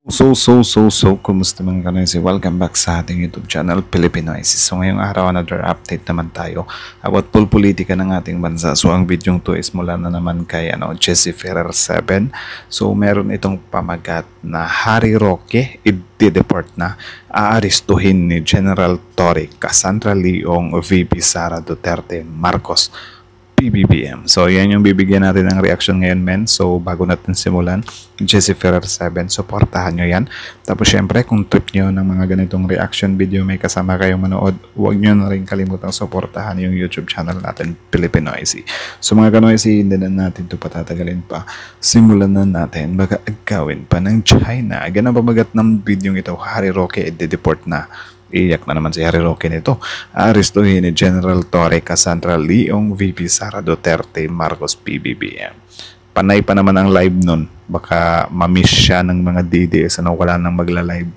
Kumusta mga kanoysi? Welcome back sa ating YouTube channel, Pilipinoisis. So, ngayong araw, another update naman tayo about politika ng ating bansa. So, ang video to is mula na naman kay Jesse Ferrer 7. So, meron itong pamagat na Harry Roque, i-deport na, aaristuhin ni General Torre, Cassandra Leong, VP Sara Duterte Marcos, PBBM. So, yan yung bibigyan natin ng reaction ngayon, men. So, bago natin simulan, Jesse Ferrer 7, supportahan nyo yan. Tapos, syempre, kung trip nyo ng mga ganitong reaction video, may kasama kayong manood, huwag nyo na rin kalimutang supportahan yung YouTube channel natin, Pilipinoisis. So, mga kanoisi, hindi na natin ito patatagalin pa. Simulan na natin, baka agawin pa ng China. Ganang pamagat ng video ito, Harry Roque, i-deport na. Iyak na naman si Harry Roque nito. Aristuhin ni General Torre, Cassandra Leong, VP Sara Duterte Marcos, PBBM. Panay pa naman ang live nun. Baka mamiss siya ng mga DDS na wala nang magla-live.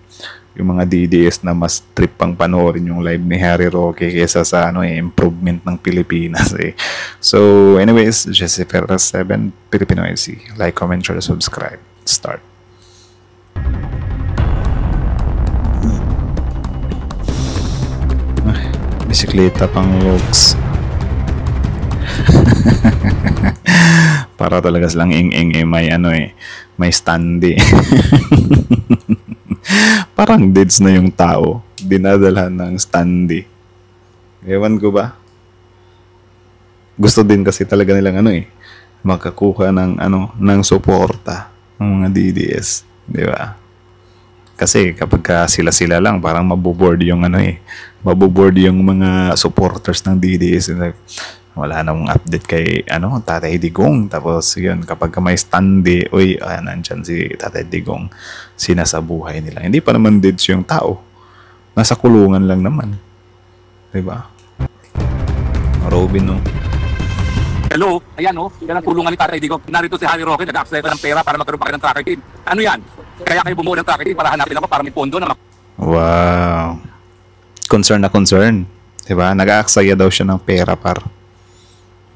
Yung mga DDS na mas trip pang panoorin yung live ni Harry Roque kaysa sa improvement ng Pilipinas. So anyways, Jesse Ferrer 7, Pilipinoisis. Like, comment, share, subscribe. Start. Bisikleta pang logs. Para talaga silang ing-ing may may standy. Parang deads na yung tao, dinadalhan ng standy. Ewan ko ba? Gusto din kasi talaga nilang makakuha ng suporta ng mga DDS, di ba? Kasi kapag sila-sila lang, parang maboboard yung maboboard yung mga supporters ng DDS. Wala namang update kay Tatay Digong. Tapos yun, kapag may standy, nandyan si Tatay Digong, sinasabuhay nila. Hindi pa naman deads yung tao. Nasa kulungan lang naman. Diba? Robin, no? Hello, ayan yan ang tulungan ni Tatay Digong. Narito si Harry Roque, nag-apply ng pera para magkaroon pa kayo ng tracker team. Ano yan? Kaya kayo bumuo ng tracker team para hanapin ako para may pondo na Wow. Concern na concern. Diba? Nag-aaksaya daw siya ng pera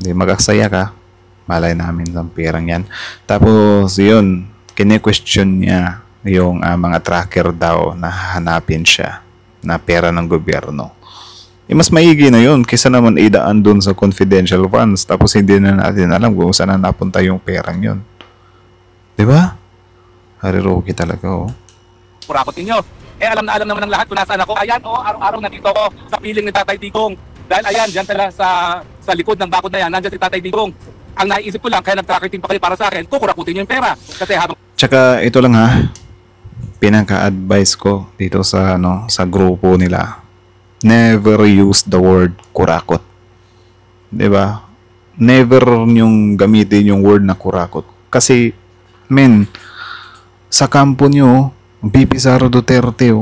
Hindi, mag-aksaya ka. Malay namin ng perang yan. Tapos, yun, kine-question niya yung mga tracker daw na hahanapin siya na pera ng gobyerno. Mas maigi na yun kaysa naman idaan dun sa confidential funds tapos hindi na natin alam kung saan na napunta yung perang yun. Diba? Harry Roque talaga, kurakot ninyo. Alam na naman ng lahat kung nasaan ako. Ayan, araw-araw nandito ako sa piling ni Tatay Digong. Dahil ayan, dyan sa likod ng bakod na yan, nandyan si Tatay Digong. Ang naiisip ko lang, kaya nag-tracker team pa kayo para sa akin, kukurakutin nyo yung pera. Kasi habang... Tsaka ito lang pinaka-advice ko dito sa grupo nila. Never use the word kurakot. 'Di ba? Never yung gamitin yung word na kurakot. Kasi sa kampo nyo, VP Sara Duterte,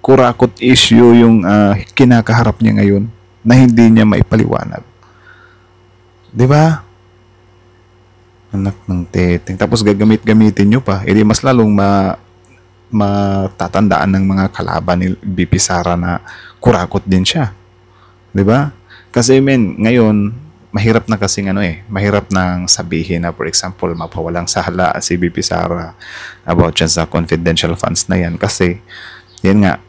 kurakot issue yung kinakaharap niya ngayon na hindi niya maipaliwanag. 'Di ba? Anak ng teteng. Tapos gamitin nyo pa. Edi mas lalong matatandaan ng mga kalaban ni VP Sara na kurakot din siya. 'Di ba? Kasi ngayon mahirap na kasing mahirap nang sabihin na for example mapawalang sala si VP Sara about dyan sa confidential funds na yan kasi yan nga,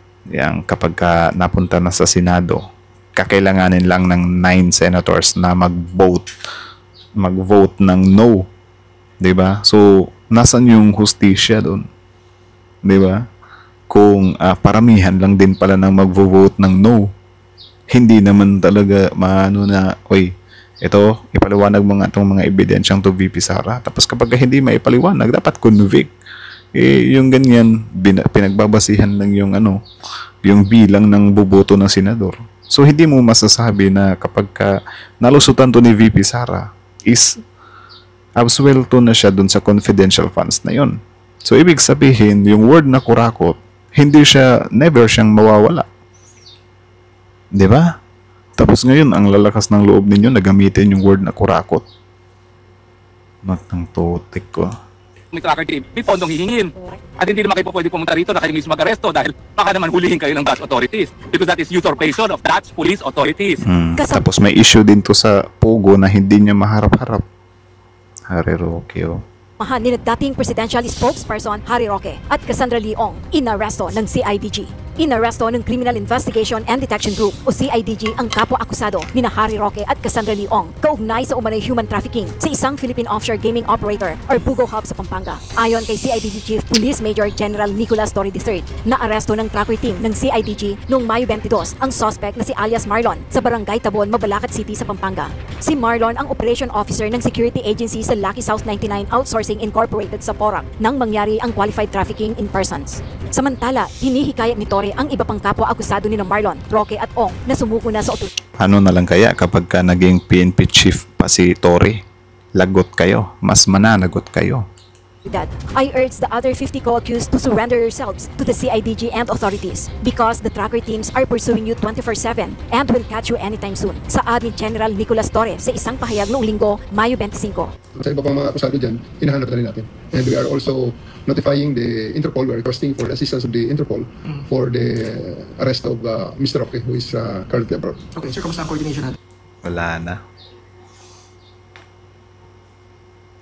kapag napunta na sa Senado, kakailanganin lang ng 9 senators na mag-vote ng no. 'Di ba? So, nasan yung hustisya doon? 'Di ba? Kung paramihan lang din pala nang magvo-vote ng no. Hindi naman talaga ito, ipaliwanag mo nga itong mga ebidensyang to VP Sara. Tapos kapag hindi maipaliwanag, dapat convict. Yung ganyan, pinagbabasihan lang yung bilang ng boboto ng senador. So, hindi mo masasabi na kapag nalusutan to ni VP Sara, is absuelto na siya dun sa confidential funds na yon. So, ibig sabihin, yung word na kurakot, never siyang mawawala. 'Di ba? Tapos ngayon, ang lalakas ng loob ninyo na gamitin yung word na kurakot. Matang totik ko. may tracker team, may pondong hihingin. At hindi naman kayo pwede pumunta rito na kayo mismo mag-aresto dahil baka naman hulihin kayo ng Dutch authorities. Because that is usurpation of Dutch police authorities. Tapos may issue din to sa Pogo na hindi niya maharap-harap. Harry Roque, Samahan ni dating presidential spokesperson Harry Roque at Cassandra Leong inaresto ng CIDG. Inaresto ng Criminal Investigation and Detection Group o CIDG ang kapwa-akusado ni Harry Roque at Cassandra Leong kaugnay sa umanay human trafficking sa isang Philippine offshore gaming operator or Bugo Hub sa Pampanga. Ayon kay CIDG Chief Police Major General Nicolas Torre III, na aresto ng tracker team ng CIDG noong Mayo 22 ang suspect na si alias Marlon sa Barangay Tabon, Mabalacat City sa Pampanga. Si Marlon ang operation officer ng security agency sa Lucky South 99 Outsourcing Incorporated sa Porac nang mangyari ang qualified trafficking in persons. Samantala, hinihikayat ni Torre ang iba pang kapwa-akusado ni Marlon, Roque at Ong na sumuko na sa otoridad. Ano na lang kaya kapag ka naging PNP chief pa si Torre? Lagot kayo, mas mananagot kayo. I urge the other 50 co-accused to surrender yourselves to the CIDG and authorities because the tracker teams are pursuing you 24/7 and will catch you anytime soon. Saad ni General Nicolas Torre sa isang pahayag noong Linggo, Mayo 25. Sa iba pang mga akusado dyan, hinahanap na rin natin. And we are also notifying the Interpol. We are requesting for the assistance of the Interpol for the arrest of Mr. Roque, who is currently abroad. Okay, sir, kamusta ang coordination natin? Wala na.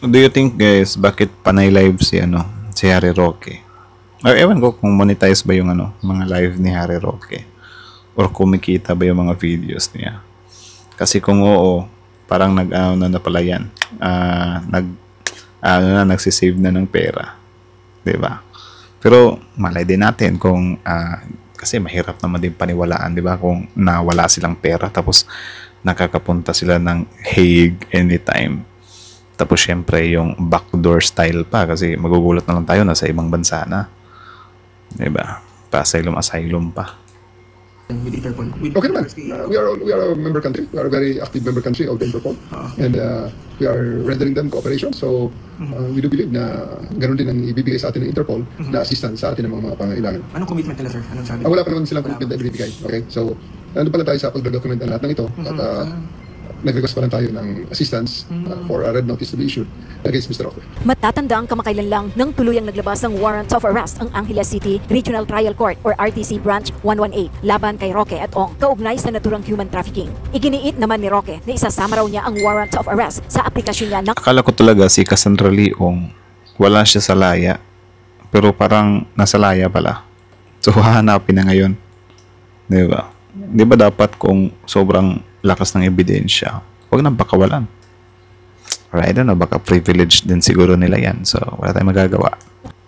Do you think guys, bakit panay live si Harry Roque? Or ewan ko kung monetize ba yung mga live ni Harry Roque or kumikita ba yung mga videos niya. Kasi kung oo, parang na pala yan. Nagsisave na ng pera. 'Di ba? Pero malay din natin kung kasi mahirap naman din paniwalaan, 'di ba? Kung nawala silang pera tapos nakakapunta sila ng Hague anytime. Tapos syempre yung backdoor style pa kasi magugulat na lang tayo na sa ibang bansa na. Diba? Pa-asylum pa. With Interpol. Okay naman. We are a member country. We are a very active member country of the Interpol. And we are rendering them cooperation. So we do believe na ganun din ang ibibigay sa atin ng Interpol na assistance sa atin ng mga pangailangan. Anong commitment nila, sir? Anong sabi? Wala pa naman silang commitment na ibibigay. Okay? So ano pala tayo sa pag-document ng lahat ng ito. At nag-request pa lang tayo ng assistance for a red notice to be issued against Mr. Roque. Matatanda ang kamakailan lang nang tuluyang naglabas ng warrant of arrest ang Angeles City Regional Trial Court or RTC Branch 118 laban kay Roque at Ong kaugnay sa naturang human trafficking. Iginiit naman ni Roque na isasama raw niya ang warrant of arrest sa aplikasyon niya ng Akala ko talaga si Cassandra Leong wala siya sa laya pero parang nasa laya pala. So hahanapin na ngayon. Diba? Diba dapat kung sobrang lakas ng ebidensya, huwag nang pakawalan. Or I don't know, baka privileged din siguro nila yan. So, wala tayong magagawa.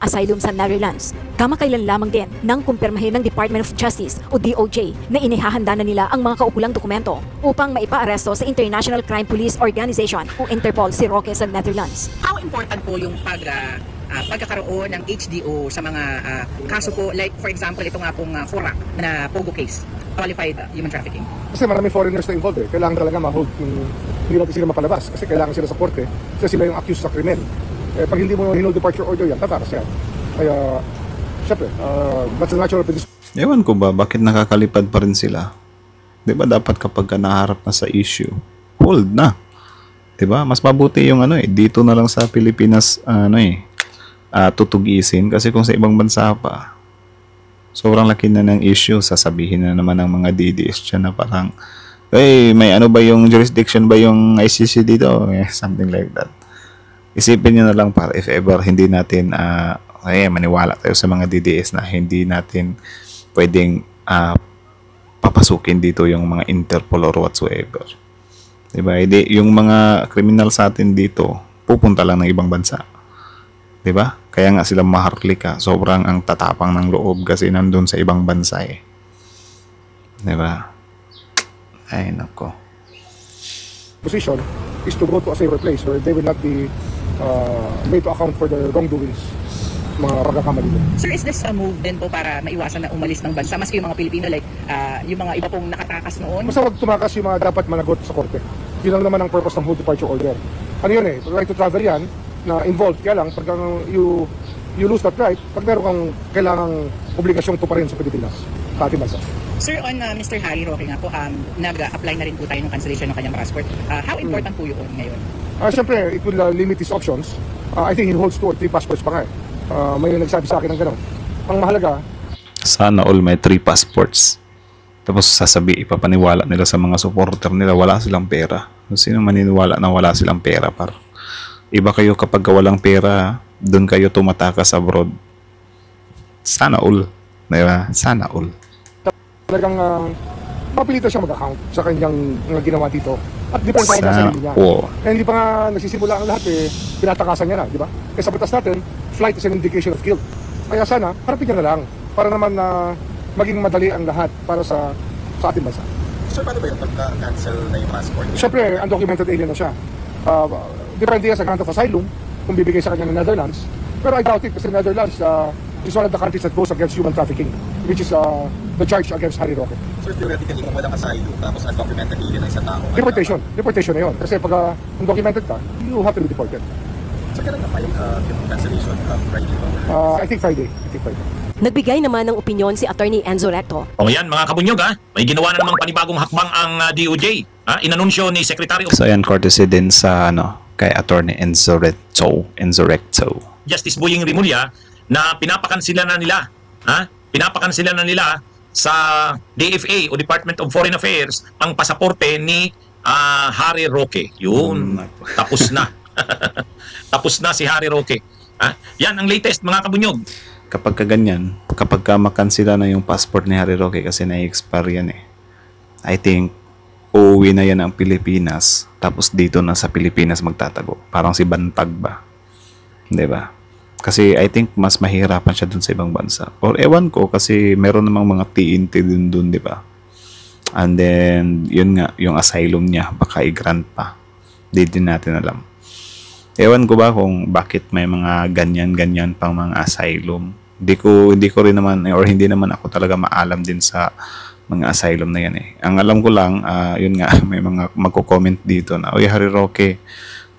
asylum sa Netherlands. Kamakailan lamang din nang kumpirmahin ng Department of Justice o DOJ na inihahanda na nila ang mga kaukulang dokumento upang maipaaresto sa International Crime Police Organization o Interpol si Roque sa Netherlands. How important po yung pagkakaroon ng HDO sa mga kaso po, like for example ito nga pong FORAC na POGO case, qualified human trafficking? Kasi marami foreigners na involved eh. Kailangan talaga ma-hold yung hindi natin sila mapalabas kasi kailangan sila sa korte kasi sila yung accused sa krimen. Eh, pag hindi mo hinol departure order yan, tatakas yan. Kaya, syempre, that's a natural predisposition. Ewan ko ba, bakit nakakalipad pa rin sila? Diba dapat kapag ka naharap na sa issue, hold na. Diba? Mas mabuti yung dito na lang sa Pilipinas, tutugisin. Kasi kung sa ibang bansa pa, sobrang laki na ng issue, sasabihin na naman ng mga DDS dyan na parang, hey, may ano ba yung jurisdiction ba yung ICC dito? Something like that. Isipin nyo na lang para if ever hindi natin maniwala tayo sa mga DDS na hindi natin pwedeng papasukin dito yung mga Interpol or whatsoever. Diba? Yung mga criminal sa atin dito, pupunta lang ng ibang bansa. Diba? Kaya nga sila maharlika. Sobrang ang tatapang ng loob kasi nandun sa ibang bansa eh. Diba? Ay, nako. Position is to go to a safer place where they will not be made to account for their wrongdoings, mga pagkakamali. Sir, is this a move din po para maiwasan na umalis ng bansa maski yung mga Pilipino like yung mga iba pong nakatakas noon? Basta wag tumakas yung mga dapat managot sa korte. Yun lang naman ang purpose ng hold departure order. Ano yun eh, right to travel yan, na involved, kaya lang pag you lose that right, pag meron kang kailangang obligasyong tuparin sa Pilipinas, sa ating bansa. Sir, on Mr. Harry Roque nga po, nag-apply na rin po tayo ng cancellation ng kanyang passport. How important po yun ngayon? Siyempre, it will limit his options. I think he holds 2 or 3 passports pa nga eh. May nagsabi sa akin ng gano'n. Ang mahalaga, sana all may 3 passports. Tapos ipapaniwala nila sa mga supporter nila wala silang pera. Sino maniniwala na wala silang pera par? Iba kayo kapag walang pera, doon kayo tumatakas abroad. Sana all. Diba? Sana all. Talagang mapilito siya mag-account sa kanyang mga ginawa dito. At depende sa kanya sa sarili niya. Oo. Eh, hindi pa nga nagsisimula ang lahat pinatakasan niya na, di ba? Kaya sa batas natin, flight is an indication of guilt. Kaya sana, harapin niya na lang para naman maging madali ang lahat para sa ating bansa. Sir, paano ba yung pagka-cancel na yung passport? Siyempre, undocumented alien na siya. Depende yan sa grant of asylum kung bibigay sa kanya ng Netherlands. Pero I doubt it kasi Netherlands is one of the countries that goes against human trafficking, which is the charge against Harry Roque. Sir, theoretically, kung walang asylum, tapos undocumented alien ng isang tao. Deportation na yun. Kasi pag undocumented ka, you have to be deported. Sir, kailan na pa yung cancellation Friday ba? I think Friday. Nagbigay naman ng opinyon si Attorney Enzo Recto. O yan mga kabunyog may ginawa na namang panibagong hakbang ang DOJ. Inanunsyo ni Secretary of So ayan, courtesy din sa kay Attorney Enzo Recto. Justice Boying Rimulya na pinapakansilan na nila. Pinapakansilan na nila sa DFA o Department of Foreign Affairs ang pasaporte ni Harry Roque. Yun, tapos na. Tapos na si Harry Roque. Yan ang latest mga kabunyog. Kapag kaganyan, kapag makansila na yung passport ni Harry Roque kasi na-expire yan I think, uuwi na yan ang Pilipinas, tapos dito na sa Pilipinas magtatago. Parang si Bantag ba? Di ba? Kasi I think mas mahirapan siya dun sa ibang bansa. Or ewan ko, kasi meron namang mga TNT dun, di ba? And then, yun nga, yung asylum niya, baka i-grant pa. Di din natin alam. Ewan ko ba kung bakit may mga ganyan-ganyan pang mga asylum. Hindi ko rin naman, or hindi naman ako talaga maalam din sa mga asylum na yan Ang alam ko lang, yun nga, may mga magko-comment dito na, "Oy, Harry Roque,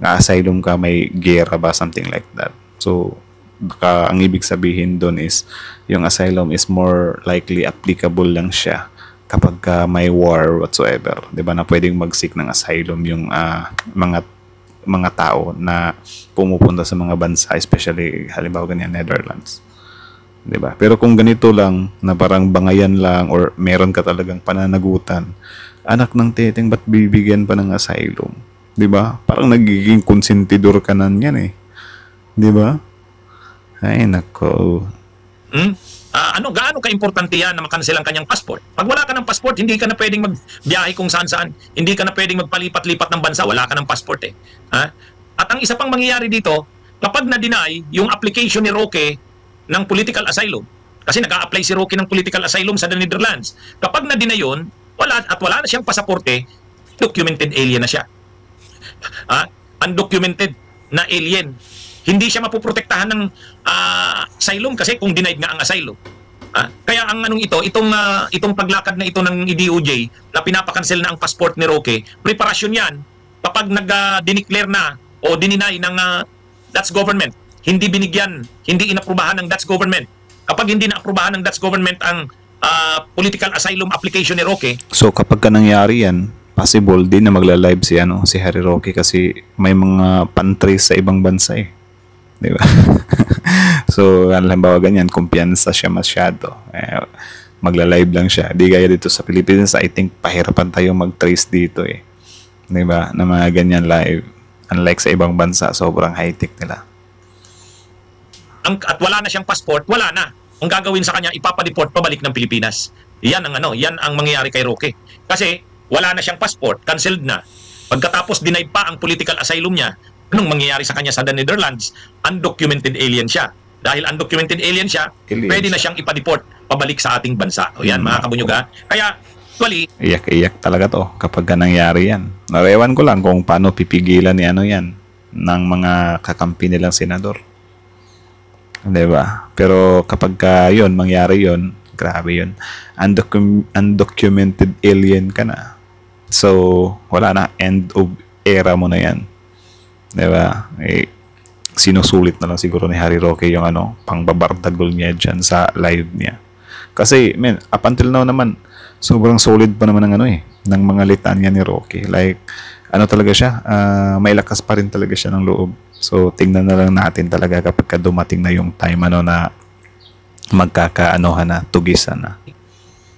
asylum ka, may gera ba?" Something like that. So, baka ang ibig sabihin doon is, yung asylum is more likely applicable lang siya kapag may war whatsoever. Diba na pwedeng mag-seek ng asylum yung mga tao na pumupunta sa mga bansa, especially halimbawa ganyan Netherlands. 'Di ba? Pero kung ganito lang na parang bangayan lang or meron ka talagang pananagutan, anak ng teteng, ba't bibigyan pa ng asylum? 'Di ba? Parang nagiging konsentidor ka na niyan 'Di ba? Ay nako. Gaano ka-importante yan na makancel ang kanyang passport? Pag wala ka ng passport, hindi ka na pwedeng magbiyahe kung saan-saan. Hindi ka na pwedeng magpalipat-lipat ng bansa. Wala ka ng passport At ang isa pang mangyayari dito, kapag na-deny yung application ni Roque ng political asylum, kasi nag-a-apply si Roque ng political asylum sa the Netherlands. Kapag na-deny yun, wala na siyang pasaporte, documented alien na siya. Undocumented na alien. Hindi siya mapuprotektahan ng asylum kasi kung denied nga ang asylum. Kaya ang itong paglakad na ito ng DOJ na pinapakancel na ang passport ni Roque, preparasyon yan kapag nag-declare na o dininay ng Dutch government, hindi inaprubahan ng Dutch government. Kapag hindi na-aprubahan ng Dutch government ang political asylum application ni Roque. So kapag nangyari yan, possible din na magla-live si Harry Roque kasi may mga pantries sa ibang bansa Di ba? So, halimbawa ganyan, kumpiyansa siya masyado. Magla-live lang siya. Di gaya dito sa Pilipinas, I think pahirapan tayo mag-trace dito Di ba? Na mga ganyan live. Unlike sa ibang bansa, sobrang high-tech nila. At wala na siyang passport, wala na. Ang gagawin sa kanya, ipapadeport pabalik ng Pilipinas. Yan ang mangyayari kay Roque. Kasi wala na siyang passport, cancelled na. Pagkatapos denied pa ang political asylum niya, anong mangyayari sa kanya sa the Netherlands? Undocumented alien siya. Dahil undocumented alien siya, pwede na siyang ipadeport pabalik sa ating bansa. O yan, mga kabunyog Kaya, actually, iyak-iyak talaga to kapag nangyari yan. Narewan ko lang kung paano pipigilan yan ng mga kakampi nilang senador. Diba? Pero kapag yun, mangyari yun, grabe yun. Undocumented alien ka na. So, wala na. End of era mo na yan. Diba? Sinusulit na lang siguro ni Harry Roque yung pangbabardagol niya dyan sa live niya. Kasi, up until now naman, sobrang solid pa naman ng mga litanya ni Roque. Like, talaga siya, may lakas pa rin talaga siya ng loob. So, tingnan na lang natin talaga kapag dumating na yung time na magkakaanohan na, tugisan na.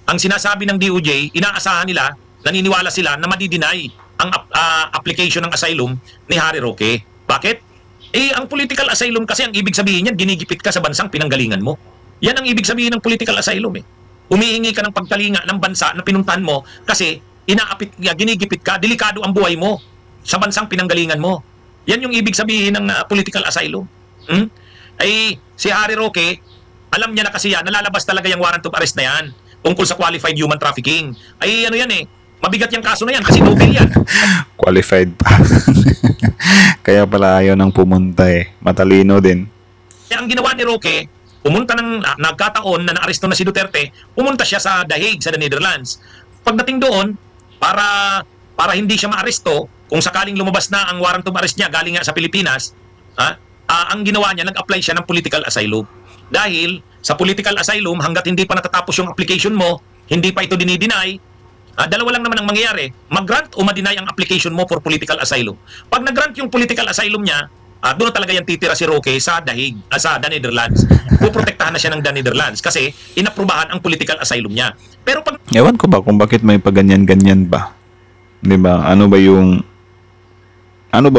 Ang sinasabi ng DOJ, inaasahan nila, naniniwala sila na madi-deny ang application ng asylum ni Harry Roque. Bakit? Eh, ang political asylum kasi, ang ibig sabihin yan, ginigipit ka sa bansang pinanggalingan mo. Yan ang ibig sabihin ng political asylum eh. Humihingi ka ng pagkalinga ng bansa na pinuntahan mo kasi ginigipit ka, delikado ang buhay mo sa bansang pinanggalingan mo. Yan yung ibig sabihin ng political asylum. Ay, si Harry Roque, alam niya na kasi yan, nalalabas talaga yung warrant of arrest na yan tungkol sa qualified human trafficking. Ay, ano yan eh, mabigat yung kaso na yan kasi Nobel yan. Qualified pa. Kaya pala ayaw nang pumunta eh. Matalino din. Kaya ang ginawa ni Roque, pumunta nagkataon na naaresto na si Duterte, pumunta siya sa The Hague, sa the Netherlands. Pagdating doon, para hindi siya maaresto, kung sakaling lumabas na ang warrant of arrest niya galing nga sa Pilipinas, ang ginawa niya, nag-apply siya ng political asylum. Dahil sa political asylum, hanggat hindi pa natatapos yung application mo, hindi pa ito dinideny, dalawa lang naman ang mangyayari, mag-grant o ma-deny ang application mo for political asylum. Pag nag-grant yung political asylum niya, doon na talaga yung titira si Roque sa The Hague, sa The Netherlands. Puprotektahan na siya ng The Netherlands kasi inaprubahan ang political asylum niya. Pero pag... Ewan ko ba kung bakit may paganyan-ganyan ba? Di ba? Ano bang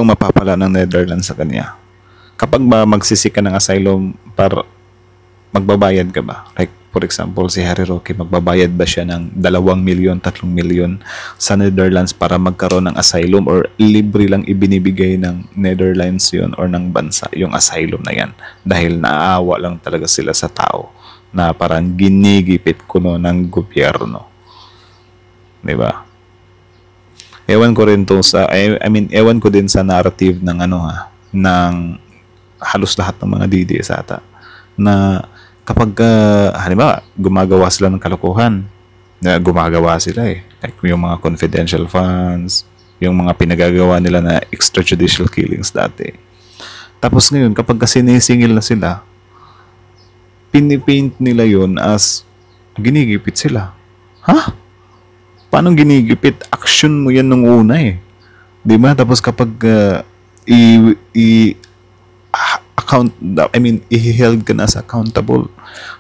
mapapala ng Netherlands sa kanya? Kapag ba magsisik ka ng asylum, magbabayad ka ba? Like, for example, si Harry Roque, magbabayad ba siya ng 2 milyon, 3 milyon sa Netherlands para magkaroon ng asylum, or libre lang ibinibigay ng Netherlands yun or ng bansa yung asylum na yan dahil naaawa lang talaga sila sa tao na parang ginigipit kuno ng gobyerno. Diba? Ewan ko rin to sa, ewan ko din sa narrative ng ng halos lahat ng mga DDS ata, na kapag halimbawa gumagawa sila ng kalokohan, gumagawa sila like yung mga confidential funds, yung mga pinagagawa nila na extrajudicial killings dati. Tapos ngayon kapag sinisingil na sila, pinipaint nila yun as ginigipit sila. Ha? Paano ginigipit? Action mo yan nung una eh. Diba? Tapos kapag i-held ka na as accountable,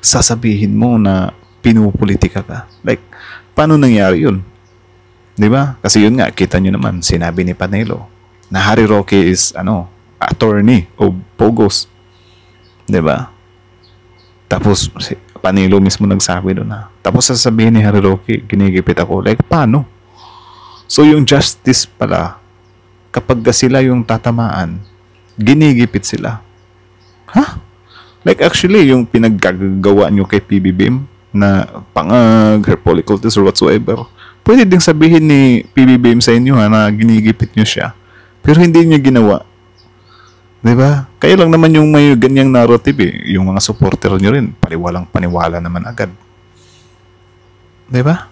sasabihin mo na pinupolitika ka. Like, paano nangyari yun? Diba? Kasi yun nga, kita nyo naman, sinabi ni Panelo na Harry Roque is, attorney o Pogos. Diba? Tapos, si Panelo mismo nagsabi doon na. Tapos sasabihin ni Harry Roque, ginigipit ako. Like, paano? So, yung justice pala, kapag sila yung tatamaan, ginigipit sila. Ha? Like actually, yung pinaggagawa nyo kay PBBM na pangag, herpolicultus or whatsoever, pwede ding sabihin ni PBBM sa inyo na ginigipit nyo siya. Pero hindi nyo ginawa. Diba? Kaya lang naman yung may ganyang narrative yung mga supporter nyo rin, paniwala naman agad. Diba?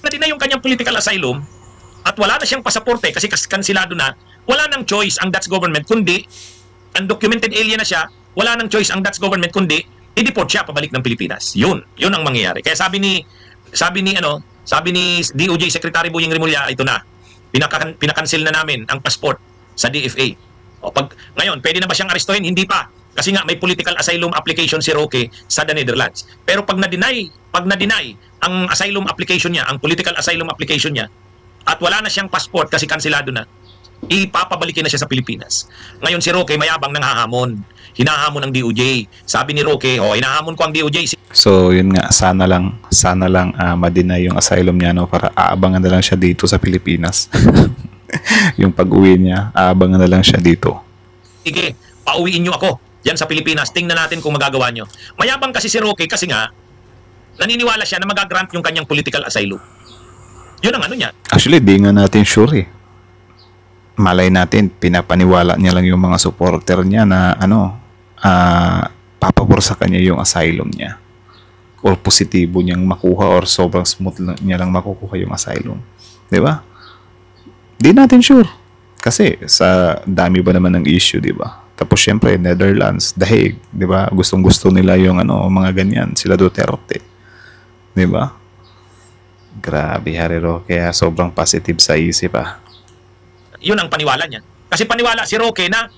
Natin na yung kanyang political asylum at wala na siyang pasaporte kasi kansilado na, wala nang choice ang Dutch government kundi undocumented alien na siya, wala nang choice ang Dutch government kundi i-deport siya pabalik ng Pilipinas. Yun ang mangyayari. Kaya sabi ni DOJ Secretary Boying Rimulya, ito na. Pinakancel na namin ang passport sa DFA. Ngayon, pwede na ba siyang arestuhin? Hindi pa. Kasi nga may political asylum application si Roque sa the Netherlands. Pero pag na-deny ang asylum application niya, ang political asylum application niya, at wala na siyang passport kasi kansilado na, ipapabalikin na siya sa Pilipinas. Ngayon si Roque mayabang nang hahamon. Hinahamon ng DOJ. Sabi ni Roque, hinahamon ko ang DOJ. So, yun nga, sana lang ma-deny yung asylum niya, para aabangan na lang siya dito sa Pilipinas. Yung pag-uwi niya, aabangan na lang siya dito. Sige, pauwiin niyo ako yan sa Pilipinas. Tingnan natin kung magagawa niyo. Mayabang kasi si Roque kasi nga, naniniwala siya na mag-grant yung kanyang political asylum. Yun ang niya. Actually, di nga natin sure Malay natin, pinapaniwala niya lang yung mga supporter niya na papabor sa kanya yung asylum niya. Or positibo niyang makuha or sobrang smooth niya lang makukuha yung asylum. Di ba? Di natin sure. Kasi sa dami ba naman ng issue, di ba? Tapos syempre, Netherlands, The Hague, di ba? Gustong-gusto nila yung mga ganyan. Sila Duterte. Di ba? Grabe, Harry Roque. Kaya sobrang positive sa isip Yun ang paniwala niya. Kasi paniwala si Roque na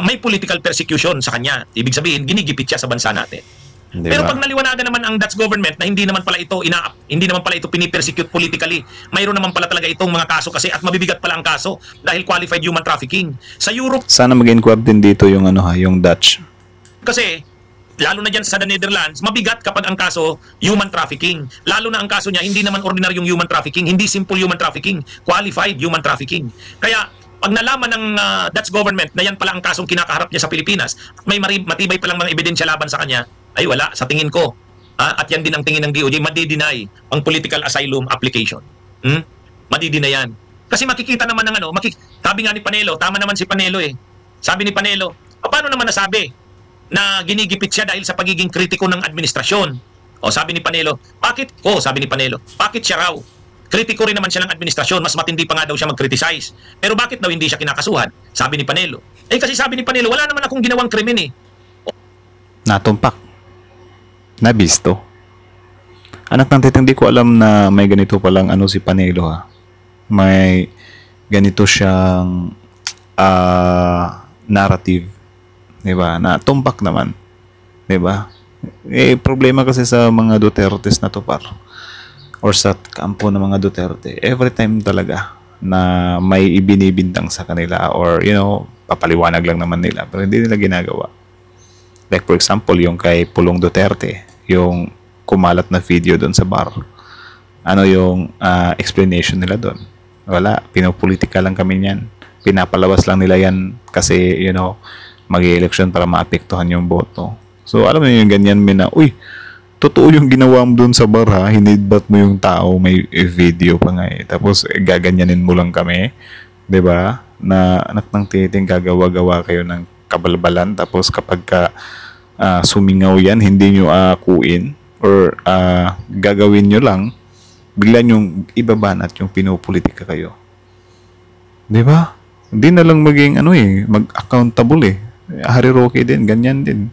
may political persecution sa kanya. Ibig sabihin, ginigipit siya sa bansa natin. Di Pero ba? pag naliwanagan naman ang Dutch government na hindi naman pala ito pinipersecute politically, mayroon naman pala talaga itong mga kaso kasi at mabibigat pala ang kaso dahil qualified human trafficking. Sa Europe Sana mag-inquire din dito yung yung Dutch. kasi, lalo na dyan sa the Netherlands, mabigat kapag ang kaso human trafficking. Lalo na ang kaso niya, hindi naman ordinaryong human trafficking, hindi simple human trafficking, qualified human trafficking. Kaya, pag nalaman ng Dutch government na yan pala ang kasong kinakaharap niya sa Pilipinas, may matibay palang mga ebidensya laban sa kanya, ay wala, sa tingin ko. At yan din ang tingin ng DOJ, madi-deny ang political asylum application. Madi-deny yan. Kasi makikita naman ng sabi nga ni Panelo, tama naman si Panelo eh. Sabi ni Panelo, paano naman nasabi na ginigipit siya dahil sa pagiging kritiko ng administrasyon? O sabi ni Panelo, bakit siya raw? Kritiko rin naman siya ng administrasyon, mas matindi pa nga daw siya mag-criticize. Pero bakit daw hindi siya kinakasuhan? Sabi ni Panelo. Kasi sabi ni Panelo, wala naman akong ginawang krimen eh. Natumpak. Nabisto. Anak ng tita, hindi ko alam na may ganito palang si Panelo ha. May ganito siyang narrative. Diba? Na tumpak naman. Diba? Problema kasi sa mga Dutertes na to or sa kampo ng mga Duterte, every time talaga na may ibinibintang sa kanila or papaliwanag lang naman nila pero hindi nila ginagawa. Like for example, yung kay Pulong Duterte, yung kumalat na video doon sa bar. Ano yung explanation nila doon? Wala, pinopolitika lang kami niyan. Pinapalabas lang nila yan kasi, mag-i-election para maapektuhan yung boto. So, alam mo yung ganyan, uy, totoo yung ginawa mo doon sa bar ha, hinidbat mo yung tao, may video pa nga eh. Tapos, gaganyanin mo lang kami. 'Di ba? Na anak ng titing gagawa-gawa kayo ng kabalbalan tapos kapag sumingaw yan, hindi nyo akuin or gagawin nyo lang, bigla nyong ibabanat yung pinopolitika kayo. Di ba? Hindi na lang maging mag-accountable eh. Harry Roque din, ganyan din.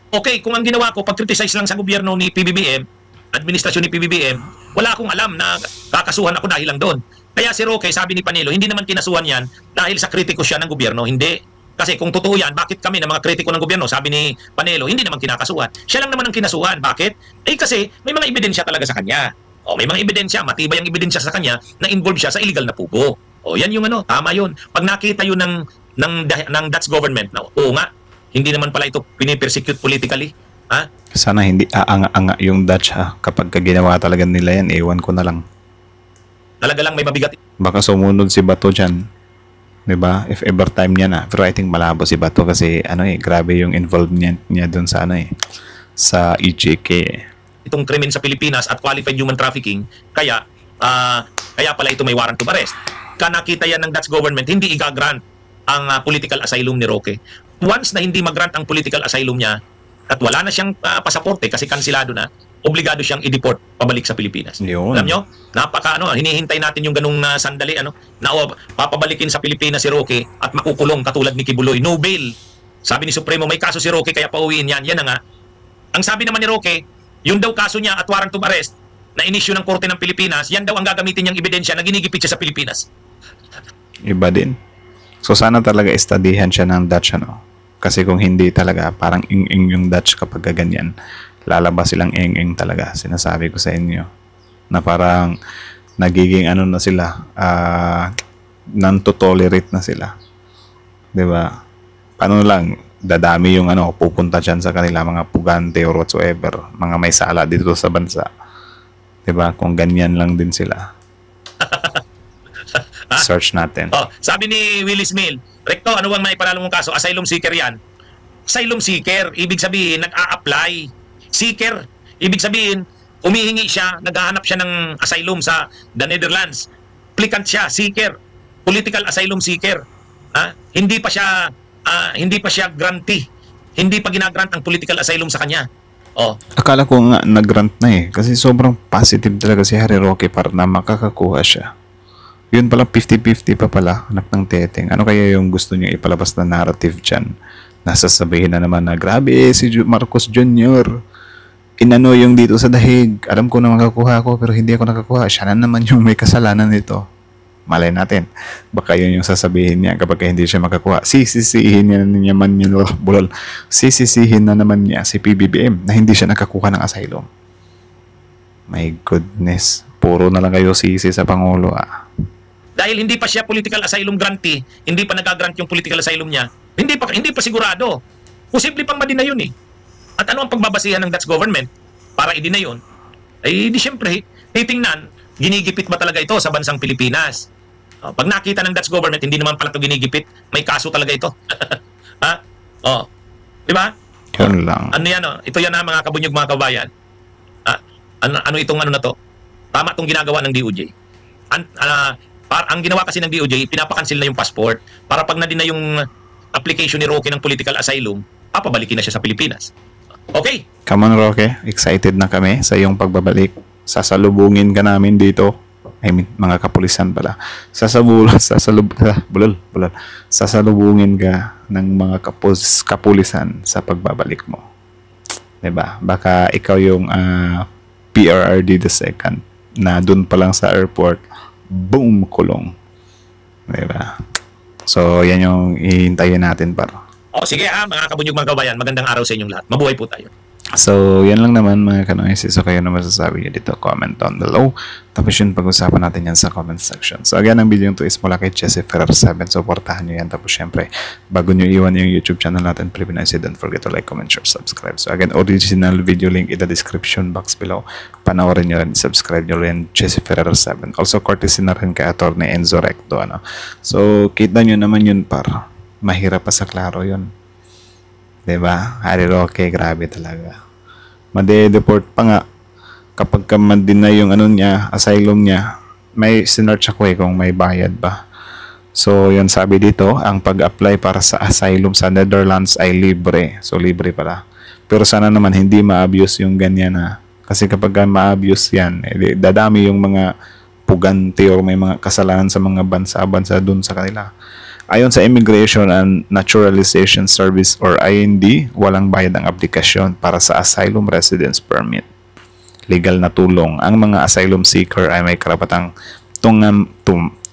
Okay, kung ang ginawa ko, pag-criticize lang sa gobyerno ni PBBM, administrasyon ni PBBM, wala akong alam na kakasuhan ako dahil lang doon. Kaya si Roque, sabi ni Panelo, hindi naman kinasuhan yan dahil sa kritiko siya ng gobyerno. Hindi. Kasi kung totoo yan, bakit kami na mga kritiko ng gobyerno, sabi ni Panelo, hindi naman kinakasuhan. Siya lang naman ang kinasuhan. Bakit? Kasi may mga ebidensya talaga sa kanya. May mga ebidensya, matibay ang ebidensya sa kanya na involved siya sa illegal na pugo. Yan yung tama yun. Pag nakita yun ng Dutch government, na oo nga, hindi naman pala ito pinipersecute politically. Sana hindi aanga-anga yung Dutch ha. Kapag ginawa talaga nila yan, ewan ko na lang. Talaga lang may mabigat. Baka sumunod si Bato dyan. Diba? If ever time niya na. Pero I think malabo si Bato kasi grabe yung involvement niya dun sa sa EJK Itong krimen sa Pilipinas at qualified human trafficking, kaya pala ito may warrant of arrest. Nakita yan ng Dutch government, hindi i-grant ang political asylum ni Roque. Once na hindi mag-grant ang political asylum niya at wala na siyang pasaporte kasi kansilado na, obligado siyang i-deport pabalik sa Pilipinas. Yun. Alam nyo? Hinihintay natin yung ganung sandali na papabalikin sa Pilipinas si Roque at makukulong katulad ni Kibuloy. No bail. Sabi ni Supremo, may kaso si Roque kaya pauwiin yan. Yan na nga. Ang sabi naman ni Roque, yung daw kaso niya at warrant of arrest na inisyu ng Korte ng Pilipinas, yan daw ang gagamitin niyang ebidensya na ginigipit siya sa Pilipinas. Iba din. So sana talaga istadihan siya ng Dutch Kasi kung hindi talaga, parang ing-ing yung Dutch kapag ganyan. Lalabas silang ing-ing talaga. Sinasabi ko sa inyo. Na parang nagiging na sila, non-tolerate na sila. Diba? Paano lang, dadami yung pupunta dyan sa kanila, mga pugante or whatsoever. Mga may sala dito sa bansa. Diba? Kung ganyan lang din sila. Search natin. Sabi ni Willis Mill, Recto, ano bang maipanalo mong kaso? Asylum seeker yan. Asylum seeker, ibig sabihin, nag-a-apply. Seeker, ibig sabihin, umihingi siya, naghahanap siya ng asylum sa the Netherlands. Applicant siya, seeker. Political asylum seeker. Hindi pa siya grantee. Hindi pa ginagrant ang political asylum sa kanya. Akala ko nga nag-grant na eh. Kasi sobrang positive talaga si Harry Roque para na makakakuha siya. Yun pala 50-50 pa pala, anak ng teteng. Ano kaya yung gusto niya ipalabas na narrative dyan? Nasasabihin na naman na, grabe si Marcos Jr. Inano yung dito sa dahig. Alam ko na makakuha ko pero hindi ako nakakuha. Siya na naman yung may kasalanan nito. Malay natin, baka yun yung sasabihin niya kapag hindi siya makakuha. Sisisihin niya naman yun, bulol. Sisisihin na naman niya si PBBM na hindi siya nakakuha ng asylum. My goodness, puro na lang kayo sisi sa Pangulo Dahil hindi pa siya political asylum grantee, hindi pa nagagrant yung political asylum niya, hindi pa sigurado. Posible pang ma-deny yun eh. At ano ang pagbabasihan ng Dutch government para i-deny yun? Ay di siyempre, titingnan, ginigipit ba talaga ito sa bansang Pilipinas? Pag nakita ng Dutch government, hindi naman pala ito ginigipit, may kaso talaga ito. Ha? Di ba? Yun lang. Ano yan? Ito yan mga kabunyog, mga kabayan. Ano itong ano na to? Tama itong ginagawa ng DOJ. Ang ginawa kasi ng DOJ, pinapakansil na yung passport para pag na-deny yung application ni Roque ng political asylum, papabalikin na siya sa Pilipinas. Okay? Come on, Roque. Excited na kami sa iyong pagbabalik. Sasalubungin ka namin dito. I mean, mga kapulisan pala. Sasalubungin ka ng mga kapulisan sa pagbabalik mo. Diba? Baka ikaw yung PRRD the second na dun pa lang sa airport, boom, kulong. Diba? So, yan yung hihintayin natin para. Sige mga kabunyog, mga kabayan, magandang araw sa inyong lahat. Mabuhay po tayo. So, yan lang naman mga kanoisis. So, kayo na masasabi nyo dito, comment down below. Tapos yun, pag-usapan natin yan sa comment section. So, again, ang video nito is mula kay Jesse Ferrer 7. Supportahan nyo yan. Tapos, syempre, bago nyo iwan yung YouTube channel natin, Pilipinas, don't forget to like, comment, share, subscribe. So, again, original video link in the description box below. Panoorin nyo rin, subscribe nyo rin, Jesse Ferrer 7. Also, courtesy na rin kay Atty. Enzo Recto. So, kita nyo naman yun par. Mahirap pa sa klaro yun. Diba? Harry Roque, grabe talaga. Made-deport pa nga kapag ka ma-deny yung niya, asylum niya. May sinearch ako kung may bayad ba. So, yun sabi dito, ang pag-apply para sa asylum sa Netherlands ay libre. So, libre pala. Pero sana naman hindi ma-abuse yung ganyan Kasi kapag ma-abuse yan, dadami yung mga pugante o may mga kasalanan sa mga bansa-bansa dun sa kanila. Ayon sa Immigration and Naturalization Service or IND, walang bayad ang aplikasyon para sa Asylum Residence Permit. Legal na tulong. Ang mga asylum seeker ay may karapatang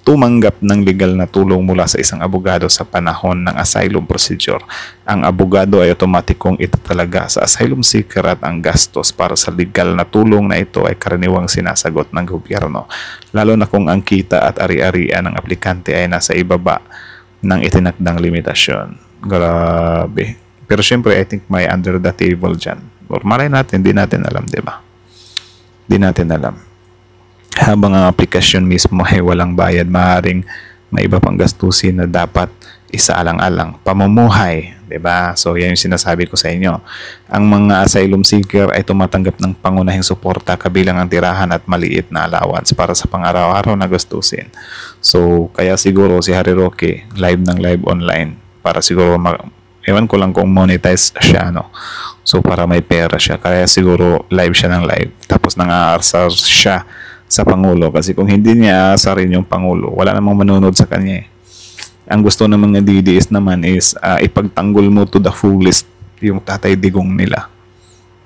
tumanggap ng legal na tulong mula sa isang abogado sa panahon ng asylum procedure. Ang abogado ay otomatikong itatalaga sa asylum seeker at ang gastos para sa legal na tulong na ito ay karaniwang sinasagot ng gobyerno, lalo na kung ang kita at ari-arian ng aplikante ay nasa ibaba ng itinakdang limitasyon. Grabe. Pero syempre, I think may under the table dyan. Or malay natin, di natin alam, di ba? Di natin alam. Habang ang aplikasyon mismo ay walang bayad, maaaring may iba pang gastusin na dapat isaalang-alang. Pamumuhay, di ba? So, yan yung sinasabi ko sa inyo. Ang mga asylum seeker ay tumatanggap ng pangunahing suporta kabilang ang tirahan at maliit na allowance para sa pang-araw-araw na gastusin. So, kaya siguro si Harry Roque live ng live online para siguro ewan ko lang kung monetize siya, So, para may pera siya. Kaya siguro live siya ng live. Tapos nang-aarsar siya sa Pangulo. Kasi kung hindi niya aasarin yung Pangulo, wala namang manonood sa kanya Ang gusto ng mga DDS naman is ipagtanggol mo to the fullest yung Tatay Digong nila.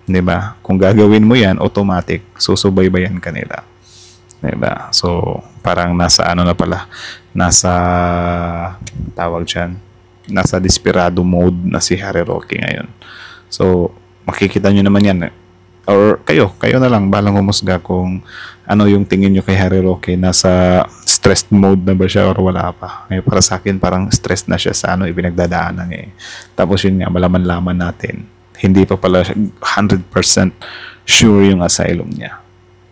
'Di ba? Kung gagawin mo 'yan, automatic susubaybayan ka nila. 'Di ba? So, parang nasa na pala, nasa tawag diyan, nasa desperado mode na si Harry Roque ngayon. So, makikita nyo naman yan. Or kayo na lang balang humusga kung ano yung tingin nyo kay Harry Roque. Nasa stressed mode na ba siya or wala pa? Para sa akin, parang stressed na siya sa ipinagdadaanan Tapos yun nga, malaman-laman natin. Hindi pa pala 100% sure yung asylum niya.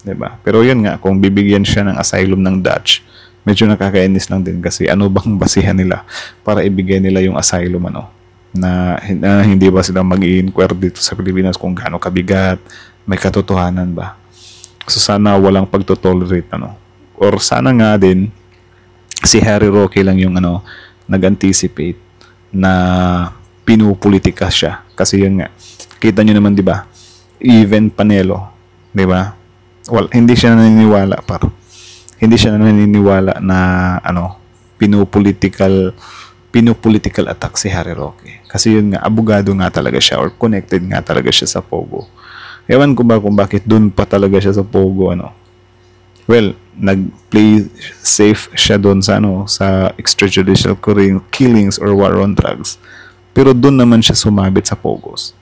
Diba? Pero yun nga, kung bibigyan siya ng asylum ng Dutch, medyo nakakainis lang din kasi ano bang basihan nila para ibigay nila yung asylum na hindi ba sila mag-i-inquire dito sa Pilipinas kung gaano kabigat, may katotohanan ba? So sana walang pagtotolerate or sana nga din si Harry Roque lang yung nag-anticipate na pinupolitika siya kasi yun nga, kita nyo naman 'di ba, even Panelo, 'di ba, hindi siya naniniwala na pinupolitical attack si Harry Roque. Kasi yun nga, abogado nga talaga siya or connected nga talaga siya sa Pogo. Ewan ko ba kung bakit dun pa talaga siya sa Pogo, Well, nag-play safe siya doon sa sa extrajudicial killings or war on drugs. Pero doon naman siya sumabit sa Pogos.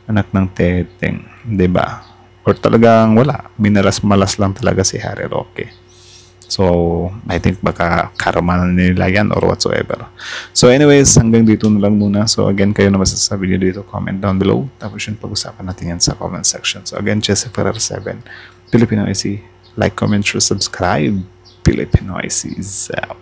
Anak ng teteng, 'di ba? Or talagang wala, minalas-malas lang talaga si Harry Roque. So, I think baka karma na nila yan or whatsoever. So anyways, hanggang dito na lang muna. So again, kayo na masasabi nyo dito, comment down below. Tapos yun, pag-usapan natin yan sa comment section. So again, Jesse Ferrer 7, Filipino IC. Like, comment, share, subscribe. Filipino IC is out.